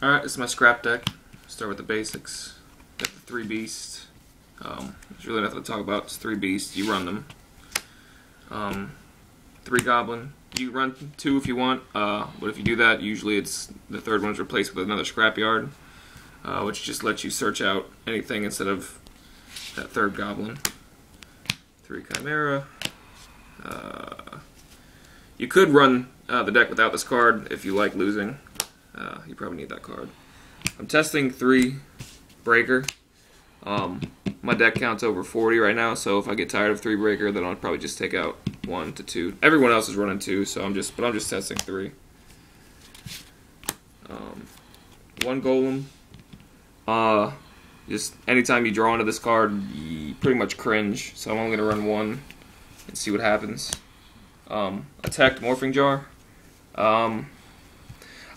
Alright, this is my scrap deck. Start with the basics. Got the 3 beasts. There's really nothing to talk about. It's 3 beasts. You run them. 3 goblin. You run 2 if you want, but if you do that, usually it's the third one's replaced with another scrapyard, which just lets you search out anything instead of that third goblin. 3 chimera. You could run the deck without this card if you like losing. You probably need that card. I'm testing 3 breaker. My deck counts over 40 right now, so if I get tired of 3 breaker, then I'll probably just take out 1 to 2. Everyone else is running 2, so I'm just testing 3. 1 golem. Just anytime you draw into this card, you pretty much cringe. So I'm only gonna run 1 and see what happens. Attack morphing jar.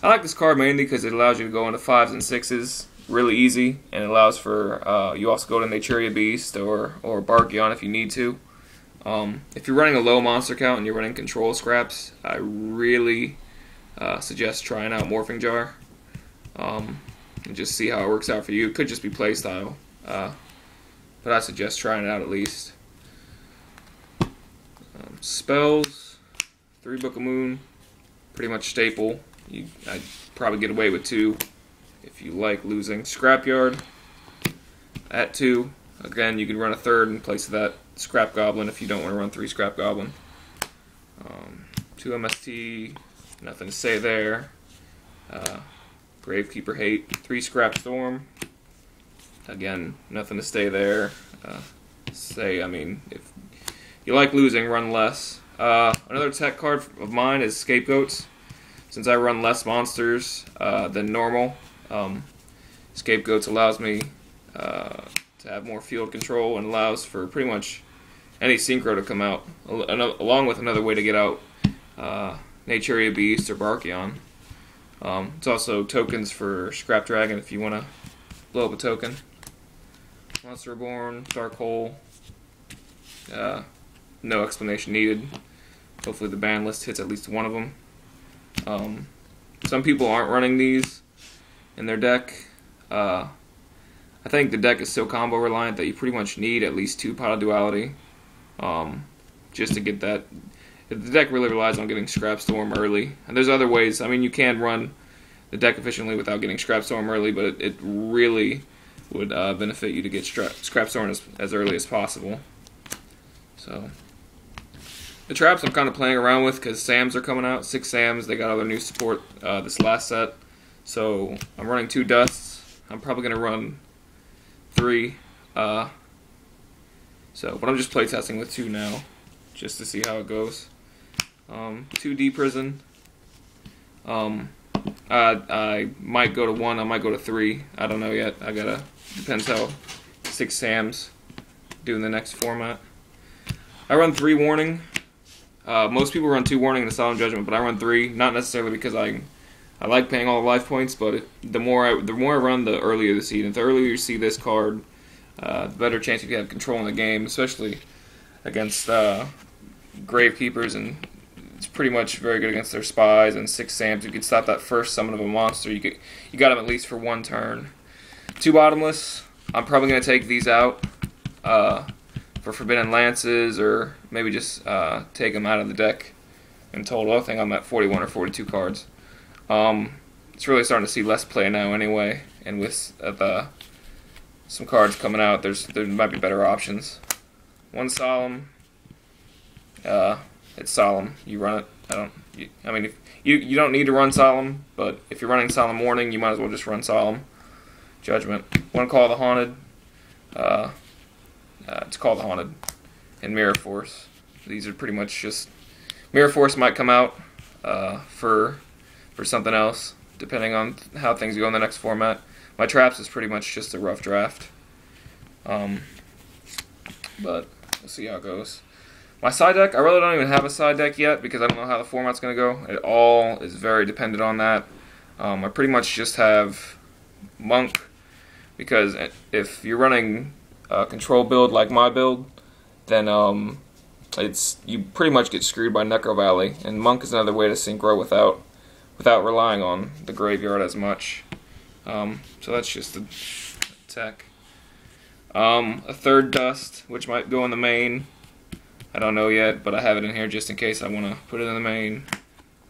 I like this card mainly because it allows you to go into 5s and 6s really easy, and it allows for you also go to Naturia Beast or Barkion if you need to. If you're running a low monster count and you're running control scraps, I really suggest trying out morphing jar and just see how it works out for you. It could just be playstyle, but I suggest trying it out at least. Spells, 3 Book of Moon, pretty much staple. I'd probably get away with 2 if you like losing. Scrapyard at 2. Again, you can run a 3rd in place of that scrap goblin if you don't want to run 3 scrap goblin. 2 MST, nothing to say there. Gravekeeper hate. 3 scrap storm. Again, nothing to say there. I mean, if you like losing, run less. Another tech card of mine is Scapegoats. Since I run less monsters than normal, Scapegoats allows me to have more field control and allows for pretty much any synchro to come out, along with another way to get out Naturia Beast or Barkion. It's also tokens for Scrap Dragon if you want to blow up a token. Monster Reborn, Dark Hole. No explanation needed. Hopefully the ban list hits at least one of them. Some people aren't running these in their deck. I think the deck is so combo reliant that you pretty much need at least 2 Pot of Duality just to get that. The deck really relies on getting Scrap Storm early, and there's other ways. I mean, you can run the deck efficiently without getting Scrap Storm early, but it really would benefit you to get Scrap Storm as early as possible. So the traps I'm kind of playing around with because Sams are coming out. 6 Sams. They got all their new support this last set. So I'm running 2 Dusts. I'm probably going to run 3. But I'm just playtesting with 2 now, just to see how it goes. 2 D Prison. I might go to 1. I might go to 3. I don't know yet. Depends how 6 Sams do in the next format. I run 3 Warning. Most people run 2 Warning and a Solemn Judgment, but I run 3. Not necessarily because I like paying all the life points, but the more I run, the earlier the seed. And the earlier you see this card, the better chance you have control in the game, especially against Gravekeepers, and it's pretty much very good against their spies and 6 Sams. You can stop that first summon of a monster. You got them at least for 1 turn. 2 Bottomless. I'm probably going to take these out for Forbidden Lances, or maybe just take them out of the deck in total. I think I'm at 41 or 42 cards. It's really starting to see less play now anyway, and with some cards coming out, there might be better options. 1 Solemn. It's Solemn. You run it. I mean, if you don't need to run Solemn, but if you're running Solemn Warning, you might as well just run Solemn Judgment. 1 Call of the Haunted. It's Call of the Haunted, and Mirror Force. These are pretty much just Mirror Force might come out for something else, depending on how things go in the next format. My traps is pretty much just a rough draft, but we'll see how it goes. My side deck, I really don't even have a side deck yet because I don't know how the format's going to go. It all is very dependent on that. I pretty much just have Monk, because if you're running a control build like my build, then you pretty much get screwed by Necro Valley, and Monk is another way to synchro without relying on the graveyard as much. So that's just a tech. A third dust, which might go in the main. I don't know yet, but I have it in here just in case I want to put it in the main.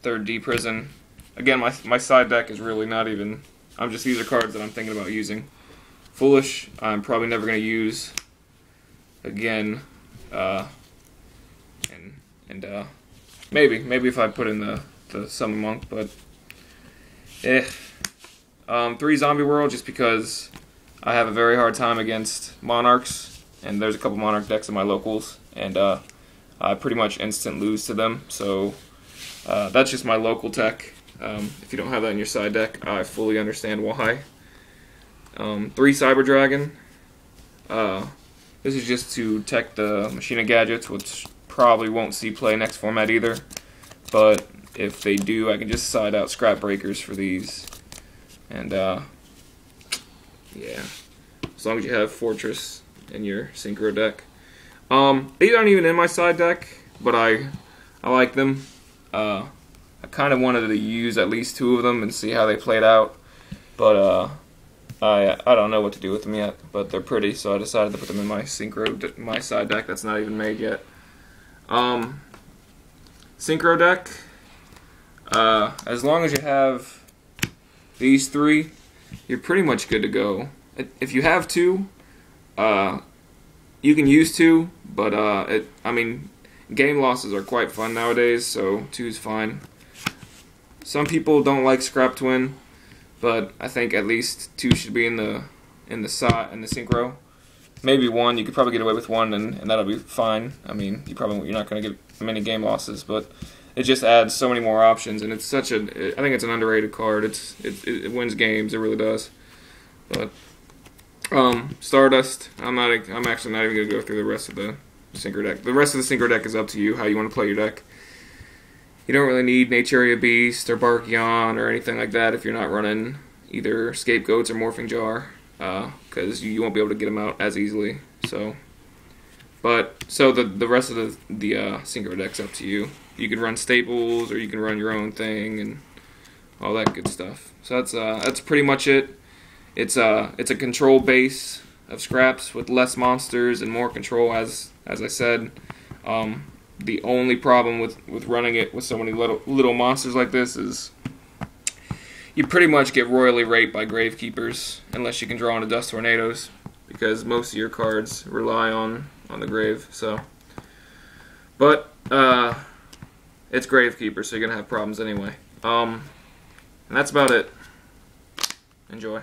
Third D prison. Again, my side deck is really not even. These are cards that I'm thinking about using. Foolish, I'm probably never going to use again. Maybe if I put in the Summon Monk, but 3 Zombie World, just because I have a very hard time against Monarchs, and there's a couple Monarch decks in my locals, and I pretty much instant lose to them. So that's just my local tech. If you don't have that in your side deck, I fully understand why. 3 Cyber Dragon. This is just to tech the Machina Gadgets, which probably won't see play next format either. But if they do, I can just side out Scrap Breakers for these. And yeah, as long as you have Fortress in your Synchro deck. These aren't even in my side deck, but I like them. I kind of wanted to use at least 2 of them and see how they played out, but I don't know what to do with them yet. But they're pretty, so I decided to put them in my my side deck that's not even made yet. Synchro deck. As long as you have these 3, you're pretty much good to go. If you have 2, you can use 2, but I mean, game losses are quite fun nowadays, so 2's fine. Some people don't like Scrap Twin, but I think at least 2 should be in the synchro. Maybe 1. You could probably get away with 1, and that'll be fine. I mean, you're not going to get many game losses, but it just adds so many more options, and it's I think it's an underrated card. It wins games. It really does. But Stardust. I'm actually not even going to go through the rest of the synchro deck. The rest of the synchro deck is up to you how you want to play your deck. You don't really need Naturia Beast or Barkion or anything like that if you're not running either Scapegoats or Morphing Jar, because you won't be able to get them out as easily. So the rest of the synchro deck's up to you. You can run staples, or you can run your own thing and all that good stuff. So that's pretty much it. It's a control base of scraps with less monsters and more control, as I said. The only problem with running it with so many little monsters like this is you pretty much get royally raped by Gravekeepers unless you can draw into Dust Tornadoes, because most of your cards rely on the grave. So, but it's Gravekeeper, so you're gonna have problems anyway. And that's about it. Enjoy.